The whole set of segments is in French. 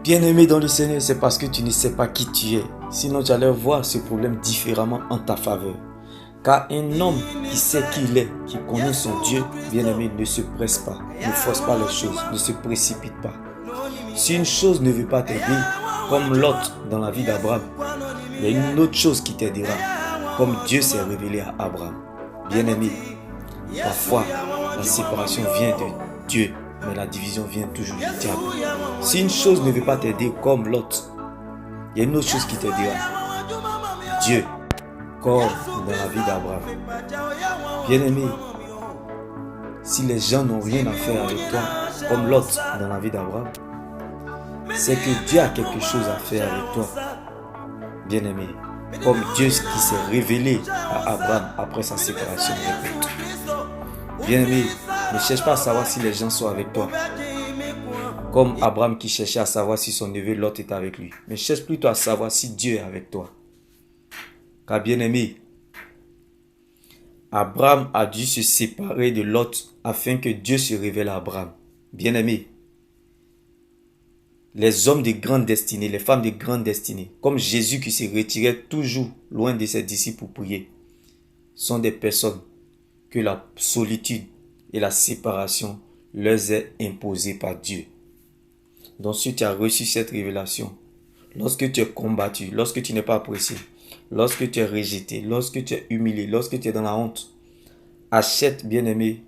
Bien-aimé dans le Seigneur, c'est parce que tu ne sais pas qui tu es. Sinon, tu allais voir ce problème différemment en ta faveur. Car un homme qui sait qui il est, qui connaît son Dieu, bien-aimé, ne se presse pas, ne force pas les choses, ne se précipite pas. Si une chose ne veut pas t'aider, comme Lot dans la vie d'Abraham, il y a une autre chose qui t'aidera, comme Dieu s'est révélé à Abraham. Bien-aimé, parfois la séparation vient de Dieu, mais la division vient toujours du diable. Si une chose ne veut pas t'aider comme Lot, il y a une autre chose qui t'aidera. Dieu, comme dans la vie d'Abraham. Bien-aimé, si les gens n'ont rien à faire avec toi, comme Lot dans la vie d'Abraham, c'est que Dieu a quelque chose à faire avec toi. Bien-aimé, comme Dieu qui s'est révélé à Abraham après sa séparation avec Lot. Bien-aimé, ne cherche pas à savoir si les gens sont avec toi. Comme Abraham qui cherchait à savoir si son neveu Lot était avec lui. Mais cherche plutôt à savoir si Dieu est avec toi. Car bien-aimé, Abraham a dû se séparer de Lot afin que Dieu se révèle à Abraham. Bien-aimé, les hommes de grande destinée, les femmes de grande destinée, comme Jésus qui se retirait toujours loin de ses disciples pour prier, sont des personnes que la solitude et la séparation leur est imposée par Dieu. Donc si tu as reçu cette révélation, lorsque tu es combattu, lorsque tu n'es pas apprécié, lorsque tu es rejeté, lorsque tu es humilié, lorsque tu es dans la honte, achète, bien-aimé,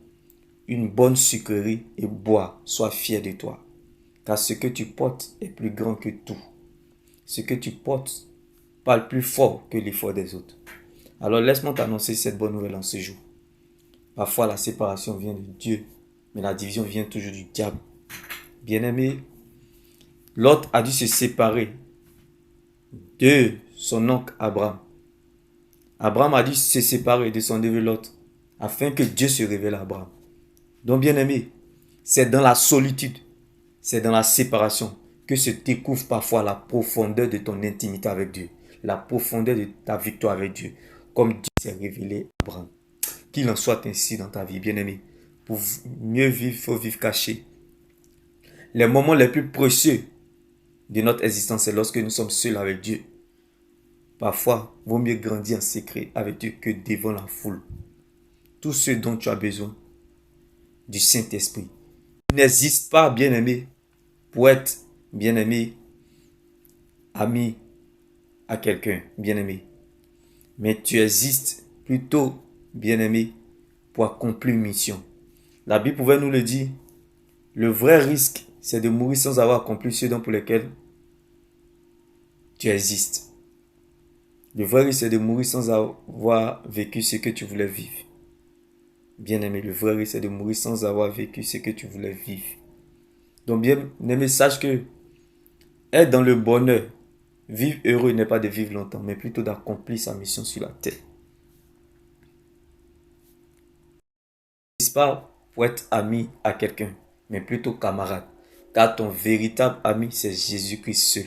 une bonne sucrerie et bois, sois fier de toi. Car ce que tu portes est plus grand que tout. Ce que tu portes parle plus fort que l'effort des autres. Alors laisse-moi t'annoncer cette bonne nouvelle en ce jour. Parfois la séparation vient de Dieu, mais la division vient toujours du diable. Bien-aimé, Lot a dû se séparer de son oncle Abraham. Abraham a dû se séparer de son neveu Lot afin que Dieu se révèle à Abraham. Donc bien-aimé, c'est dans la solitude, c'est dans la séparation que se découvre parfois la profondeur de ton intimité avec Dieu, la profondeur de ta victoire avec Dieu, comme Dieu s'est révélé à Abraham. Qu'il en soit ainsi dans ta vie, bien-aimé. Pour mieux vivre, il faut vivre caché. Les moments les plus précieux de notre existence, c'est lorsque nous sommes seuls avec Dieu. Parfois, il vaut mieux grandir en secret avec Dieu que devant la foule. Tout ce dont tu as besoin, du Saint-Esprit. N'hésite pas, bien-aimé, pour être, bien-aimé, ami à quelqu'un, bien-aimé. Mais tu existes plutôt, bien-aimé, pour accomplir une mission. La Bible pouvait nous le dire. Le vrai risque, c'est de mourir sans avoir accompli ceux pour lesquels tu existes. Le vrai risque, c'est de mourir sans avoir vécu ce que tu voulais vivre. Bien-aimé, le vrai risque, c'est de mourir sans avoir vécu ce que tu voulais vivre. Donc, bien-aimé, sache que être dans le bonheur, vivre heureux n'est pas de vivre longtemps, mais plutôt d'accomplir sa mission sur la terre. Ce n'est pas pour être ami à quelqu'un, mais plutôt camarade. Car ton véritable ami, c'est Jésus-Christ seul.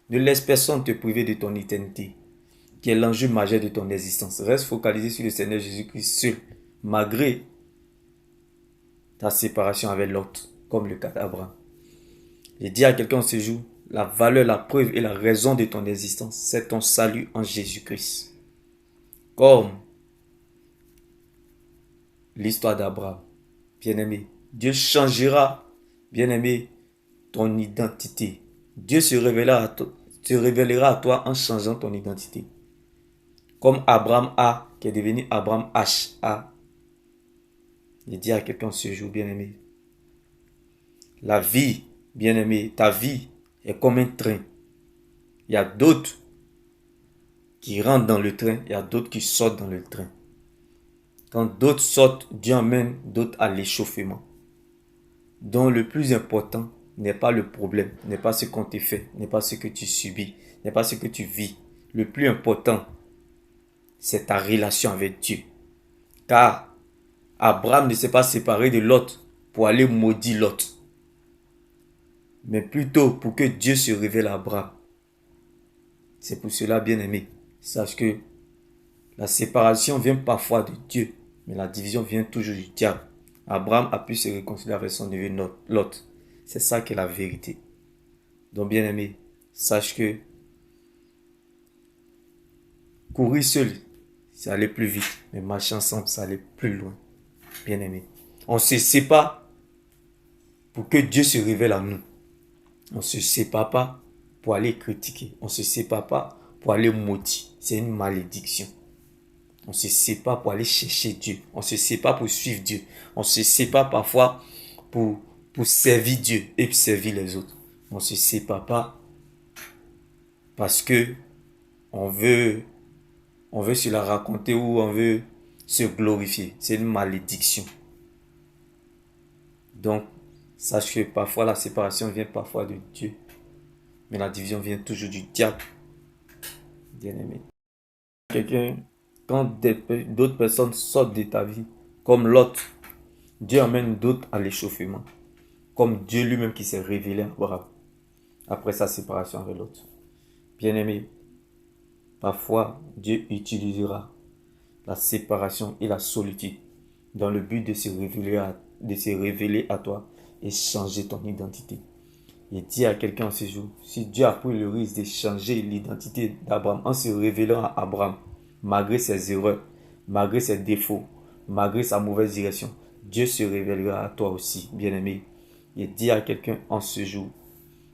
Ne laisse personne te priver de ton éternité, qui est l'enjeu majeur de ton existence. Reste focalisé sur le Seigneur Jésus-Christ seul, malgré ta séparation avec l'autre, comme le cas d'Abraham. J'ai dit à quelqu'un ce jour, la valeur, la preuve et la raison de ton existence, c'est ton salut en Jésus-Christ. Comme l'histoire d'Abraham, bien-aimé, Dieu changera, bien-aimé, ton identité. Dieu se révélera à toi en changeant ton identité. Comme Abraham A, qui est devenu Abraham H. A. J'ai dit à quelqu'un ce jour, bien-aimé, la vie, bien-aimé, ta vie est comme un train. Il y a d'autres qui rentrent dans le train, il y a d'autres qui sortent dans le train. Quand d'autres sortent, Dieu emmène d'autres à l'échauffement. Donc le plus important n'est pas le problème, n'est pas ce qu'on te fait, n'est pas ce que tu subis, n'est pas ce que tu vis. Le plus important, c'est ta relation avec Dieu. Car Abraham ne s'est pas séparé de Lot pour aller maudire Lot, mais plutôt pour que Dieu se révèle à Abraham. C'est pour cela, bien-aimé, sache que la séparation vient parfois de Dieu, mais la division vient toujours du diable. Abraham a pu se réconcilier avec son neveu Lot. C'est ça qui est la vérité. Donc, bien-aimé, sache que courir seul, ça allait plus vite. Mais marcher ensemble, ça allait plus loin. Bien-aimé. On ne se sépare pour que Dieu se révèle à nous. On ne se sépare pas pour aller critiquer. On ne se sépare pas pour aller maudire. C'est une malédiction. On ne se sépare pour aller chercher Dieu. On ne se sépare pour suivre Dieu. On se sépare parfois pour servir Dieu et puis servir les autres. On ne se sépare pas parce que on veut se la raconter ou on veut se glorifier. C'est une malédiction. Donc, sache que parfois la séparation vient parfois de Dieu. Mais la division vient toujours du diable. Bien-aimé. Quand d'autres personnes sortent de ta vie, comme Lot, Dieu amène d'autres à l'échauffement. Comme Dieu lui-même qui s'est révélé à Abraham après sa séparation avec Lot. Bien-aimé, parfois Dieu utilisera la séparation et la solitude dans le but de se révéler à toi et changer ton identité. Et dis à quelqu'un ce jour, si Dieu a pris le risque de changer l'identité d'Abraham en se révélant à Abraham, malgré ses erreurs, malgré ses défauts, malgré sa mauvaise direction, Dieu se révélera à toi aussi, bien-aimé. Et dis à quelqu'un en ce jour,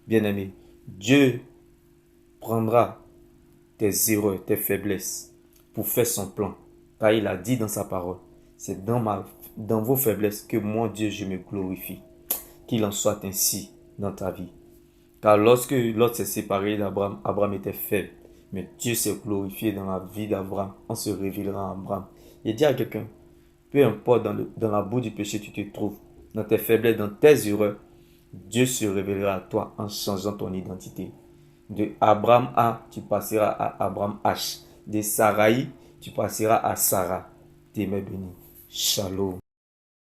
bien-aimé, Dieu prendra tes erreurs, tes faiblesses pour faire son plan. Car il a dit dans sa parole, c'est dans vos faiblesses que moi, Dieu, je me glorifie. Qu'il en soit ainsi dans ta vie. Car lorsque Lot s'est séparé d'Abraham, Abraham était faible. Mais Dieu s'est glorifié dans la vie d'Abraham en se révélant à Abraham. Et dit à quelqu'un, peu importe dans la boue du péché tu te trouves, dans tes faiblesses, dans tes erreurs, Dieu se révélera à toi en changeant ton identité. De Abraham A, tu passeras à Abraham H. De Sarai, tu passeras à Sarah. T'es béni. Shalom.